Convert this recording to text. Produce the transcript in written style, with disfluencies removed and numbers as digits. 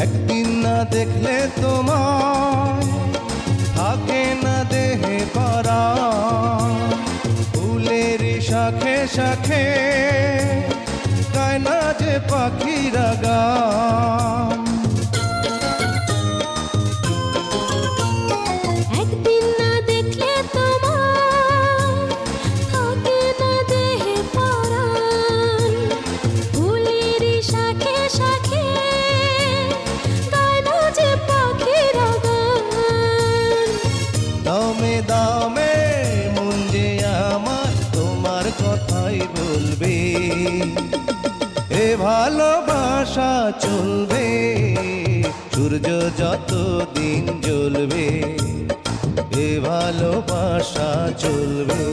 একদিন না দেখলে তোমায় থাকে না দেহে পরা, ফুলের শাখে শাখে গায় না যে পাখিরা গান। একদিন না দেখলে তোমায় থাকে না দেহে পরাণ, ফুলের শাখে শাখে গায় না যে পাখিরা গান। দামে দামে মন যে আমার তোমার কথাই বলবে, এ ভালোবাসা চলবে সূর্য যত দিন জ্বলবে, এ ভালোবাসা চলবে।